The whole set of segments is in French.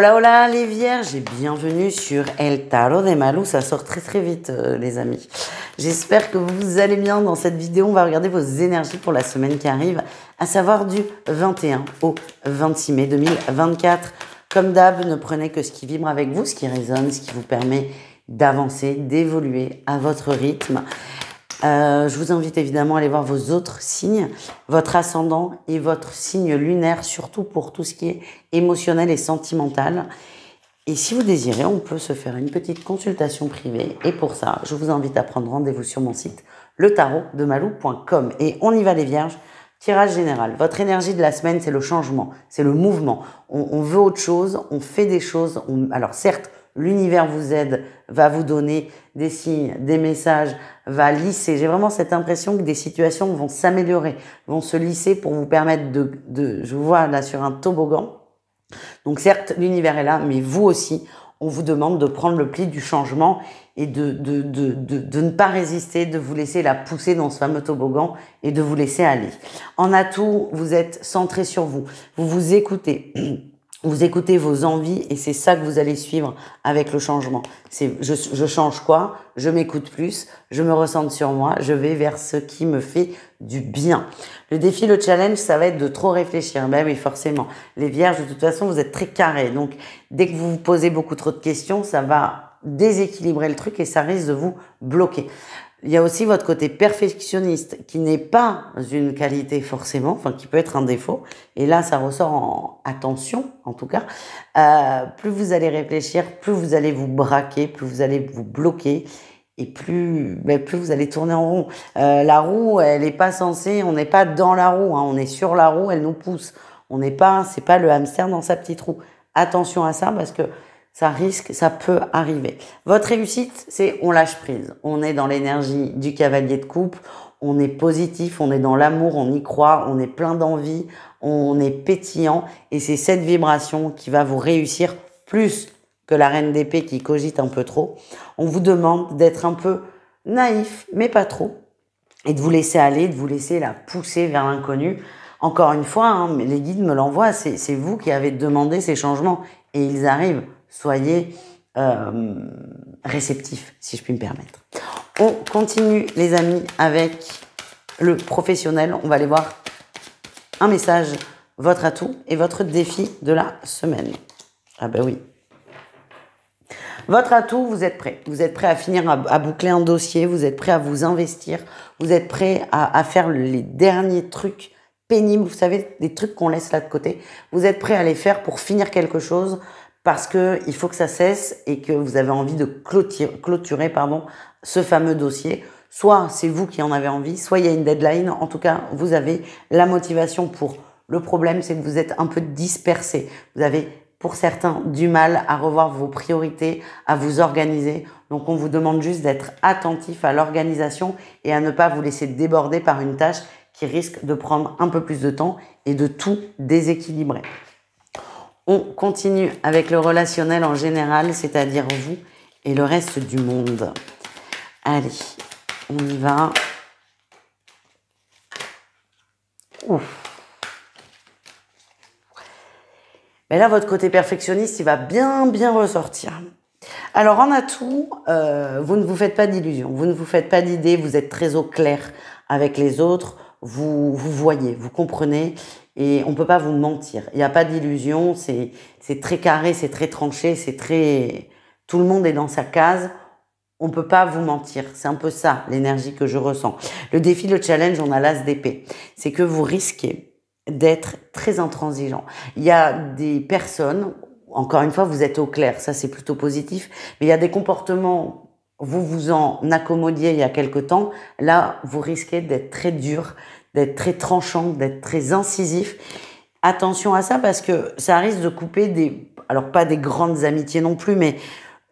Hola hola les vierges et bienvenue sur El Tarot de Malou, ça sort très vite les amis. J'espère que vous allez bien. Dans cette vidéo on va regarder vos énergies pour la semaine qui arrive, à savoir du 21 au 26 mai 2024. Comme d'hab, ne prenez que ce qui vibre avec vous, ce qui résonne, ce qui vous permet d'avancer, d'évoluer à votre rythme. Je vous invite évidemment à aller voir vos autres signes, votre ascendant et votre signe lunaire, surtout pour tout ce qui est émotionnel et sentimental. Et si vous désirez, on peut se faire une petite consultation privée. Et pour ça, je vous invite à prendre rendez-vous sur mon site, letarotdemalou.com. Et on y va les vierges. Tirage général. Votre énergie de la semaine, c'est le changement, c'est le mouvement. On veut autre chose, on fait des choses. Alors certes, l'univers vous aide, va vous donner des signes, des messages, va lisser. J'ai vraiment cette impression que des situations vont s'améliorer, vont se lisser pour vous permettre je vous vois là sur un toboggan. Donc certes, l'univers est là, mais vous aussi, on vous demande de prendre le pli du changement et de ne pas résister, de vous laisser la pousser dans ce fameux toboggan et de vous laisser aller. En atout, vous êtes centré sur vous, vous vous écoutez. Vous écoutez vos envies et c'est ça que vous allez suivre avec le changement. C'est je change quoi? Je m'écoute plus, je me ressente sur moi, je vais vers ce qui me fait du bien. Le défi, le challenge, ça va être de trop réfléchir. Ben oui, forcément. Les vierges, de toute façon, vous êtes très carrés. Donc, dès que vous vous posez beaucoup trop de questions, ça va déséquilibrer le truc et ça risque de vous bloquer. Il y a aussi votre côté perfectionniste qui n'est pas une qualité forcément, enfin qui peut être un défaut. Et là, ça ressort en attention, en tout cas. Plus vous allez réfléchir, plus vous allez vous braquer, plus vous allez vous bloquer et plus vous allez tourner en rond. La roue, elle n'est pas censée, on n'est pas dans la roue, hein, on est sur la roue, elle nous pousse. On n'est pas, c'est pas le hamster dans sa petite roue. Attention à ça parce que ça peut arriver. Votre réussite, c'est on lâche prise. On est dans l'énergie du cavalier de coupe, on est positif, on est dans l'amour, on y croit, on est plein d'envie, on est pétillant et c'est cette vibration qui va vous réussir plus que la reine d'épée qui cogite un peu trop. On vous demande d'être un peu naïf, mais pas trop, et de vous laisser aller, de vous laisser la pousser vers l'inconnu. Encore une fois, hein, les guides me l'envoient, c'est vous qui avez demandé ces changements et ils arrivent. Soyez réceptifs, si je puis me permettre. On continue, les amis, avec le professionnel. On va aller voir un message, votre atout et votre défi de la semaine. Ah ben oui. Votre atout, vous êtes prêt. Vous êtes prêt à finir, à boucler un dossier. Vous êtes prêt à vous investir. Vous êtes prêt à faire les derniers trucs pénibles. Vous savez, des trucs qu'on laisse là de côté. Vous êtes prêt à les faire pour finir quelque chose parce que il faut que ça cesse et que vous avez envie de clôturer ce fameux dossier. Soit c'est vous qui en avez envie, soit il y a une deadline. En tout cas, vous avez la motivation pour. Le problème, c'est que vous êtes un peu dispersé. Vous avez, pour certains, du mal à revoir vos priorités, à vous organiser. Donc, on vous demande juste d'être attentif à l'organisation et à ne pas vous laisser déborder par une tâche qui risque de prendre un peu plus de temps et de tout déséquilibrer. On continue avec le relationnel en général, c'est-à-dire vous et le reste du monde. Allez, on y va. Ouf. Mais là, votre côté perfectionniste, il va bien ressortir. Alors, en atout, vous ne vous faites pas d'illusions, vous ne vous faites pas d'idées, vous êtes très au clair avec les autres, vous voyez, vous comprenez. Et on peut pas vous mentir. Il n'y a pas d'illusion. C'est très carré, c'est très tranché, c'est très. Tout le monde est dans sa case. On peut pas vous mentir. C'est un peu ça l'énergie que je ressens. Le défi, le challenge, on a l'as d'épée. C'est que vous risquez d'être très intransigeant. Il y a des personnes. Encore une fois, vous êtes au clair. Ça, c'est plutôt positif. Mais il y a des comportements. Vous vous en accommodiez il y a quelque temps. Là, vous risquez d'être très dur, d'être très tranchant, d'être très incisif. Attention à ça parce que ça risque de couper alors pas des grandes amitiés non plus, mais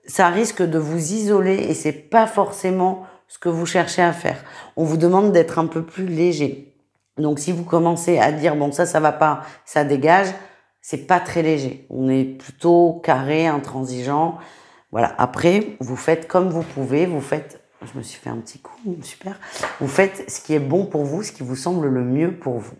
ça risque de vous isoler et c'est pas forcément ce que vous cherchez à faire. On vous demande d'être un peu plus léger. Donc si vous commencez à dire bon ça va pas, ça dégage, c'est pas très léger. On est plutôt carré, intransigeant. Voilà. Après, vous faites comme vous pouvez, je me suis fait un petit coup, super. Vous faites ce qui est bon pour vous, ce qui vous semble le mieux pour vous.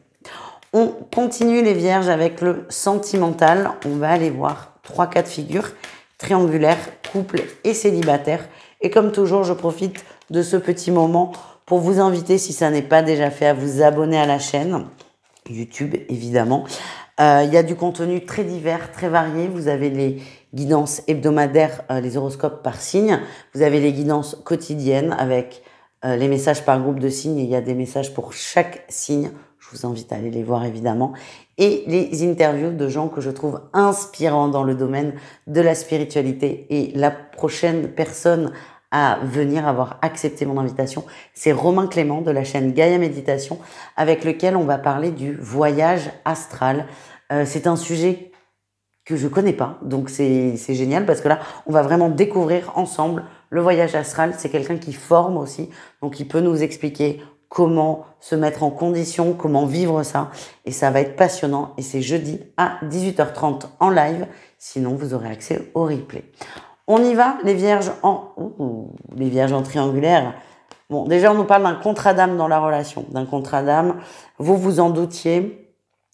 On continue les vierges avec le sentimental. On va aller voir 3 cas de figure, triangulaire, couple et célibataire. Et comme toujours, je profite de ce petit moment pour vous inviter, si ça n'est pas déjà fait, à vous abonner à la chaîne YouTube, évidemment. Il y a du contenu très divers, très varié. Vous avez les guidances hebdomadaires, les horoscopes par signe. Vous avez les guidances quotidiennes avec les messages par groupe de signes. Et il y a des messages pour chaque signe. Je vous invite à aller les voir, évidemment. Et les interviews de gens que je trouve inspirants dans le domaine de la spiritualité. Et la prochaine personne à venir avoir accepté mon invitation, c'est Romain Clément de la chaîne Gaïa Méditation, avec lequel on va parler du voyage astral. C'est un sujet que je connais pas, donc c'est génial parce que là, on va vraiment découvrir ensemble le voyage astral. C'est quelqu'un qui forme aussi, donc il peut nous expliquer comment se mettre en condition, comment vivre ça, et ça va être passionnant. Et c'est jeudi à 18h30 en live, sinon vous aurez accès au replay. On y va, les vierges en triangulaire. Bon, déjà, on nous parle d'un contrat d'âme dans la relation. D'un contrat d'âme, vous vous en doutiez,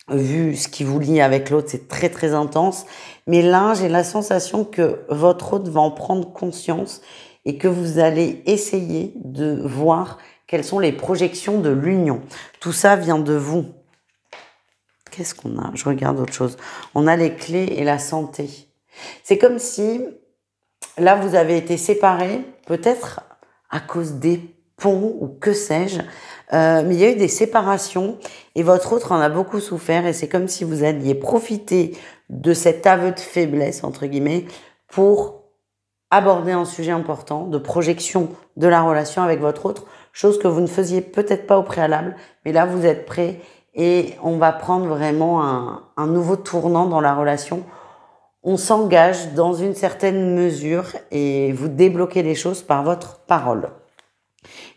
vu ce qui vous lie avec l'autre, c'est très, très intense. Mais là, j'ai la sensation que votre autre va en prendre conscience et que vous allez essayer de voir quelles sont les projections de l'union. Tout ça vient de vous. Qu'est-ce qu'on a? Je regarde autre chose. On a les clés et la santé. C'est comme si... Là, vous avez été séparés, peut-être à cause des ponts ou que sais-je, mais il y a eu des séparations et votre autre en a beaucoup souffert et c'est comme si vous alliez profiter de cet aveu de faiblesse, entre guillemets, pour aborder un sujet important de projection de la relation avec votre autre, chose que vous ne faisiez peut-être pas au préalable, mais là, vous êtes prêts et on va prendre vraiment un nouveau tournant dans la relation. On s'engage dans une certaine mesure et vous débloquez les choses par votre parole.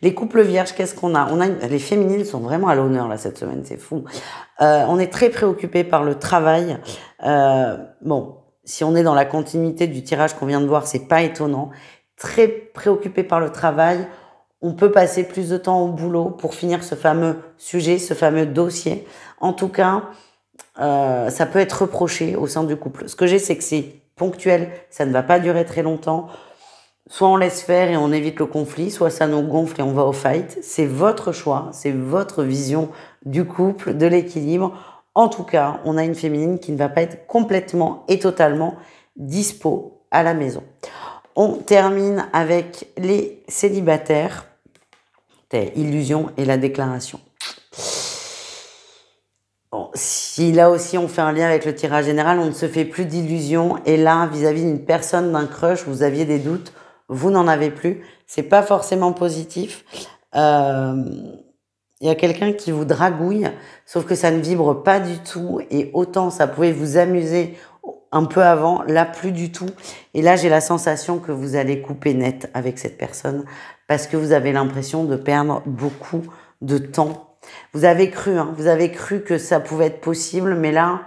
Les couples vierges, qu'est-ce qu'on a? Les féminines sont vraiment à l'honneur là cette semaine, c'est fou. On est très préoccupé par le travail. Bon, si on est dans la continuité du tirage qu'on vient de voir, c'est pas étonnant. Très préoccupé par le travail. On peut passer plus de temps au boulot pour finir ce fameux sujet, ce fameux dossier. En tout cas, ça peut être reproché au sein du couple. Ce que j'ai, c'est que c'est ponctuel, ça ne va pas durer très longtemps. Soit on laisse faire et on évite le conflit, soit ça nous gonfle et on va au fight. C'est votre choix, c'est votre vision du couple, de l'équilibre. En tout cas, on a une féminine qui ne va pas être complètement et totalement dispo à la maison. On termine avec les célibataires. Illusion et la déclaration. Bon, si là aussi on fait un lien avec le tirage général, on ne se fait plus d'illusions. Et là, vis-à-vis d'une personne, d'un crush, vous aviez des doutes, vous n'en avez plus. C'est pas forcément positif. Il y a quelqu'un qui vous dragouille, sauf que ça ne vibre pas du tout. Et autant ça pouvait vous amuser un peu avant, là plus du tout. Et là, j'ai la sensation que vous allez couper net avec cette personne parce que vous avez l'impression de perdre beaucoup de temps. Vous avez cru que ça pouvait être possible, mais là,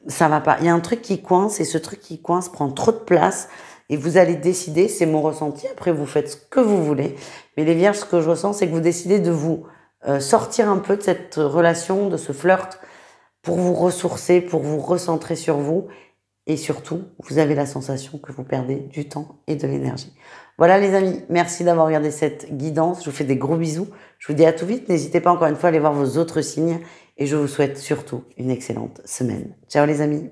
ça va pas. Il y a un truc qui coince et ce truc qui coince prend trop de place et vous allez décider, c'est mon ressenti, après vous faites ce que vous voulez. Mais les vierges, ce que je ressens, c'est que vous décidez de vous sortir un peu de cette relation, de ce flirt, pour vous ressourcer, pour vous recentrer sur vous. Et surtout, vous avez la sensation que vous perdez du temps et de l'énergie. Voilà les amis, merci d'avoir regardé cette guidance. Je vous fais des gros bisous. Je vous dis à tout vite. N'hésitez pas encore une fois à aller voir vos autres signes. Et je vous souhaite surtout une excellente semaine. Ciao les amis.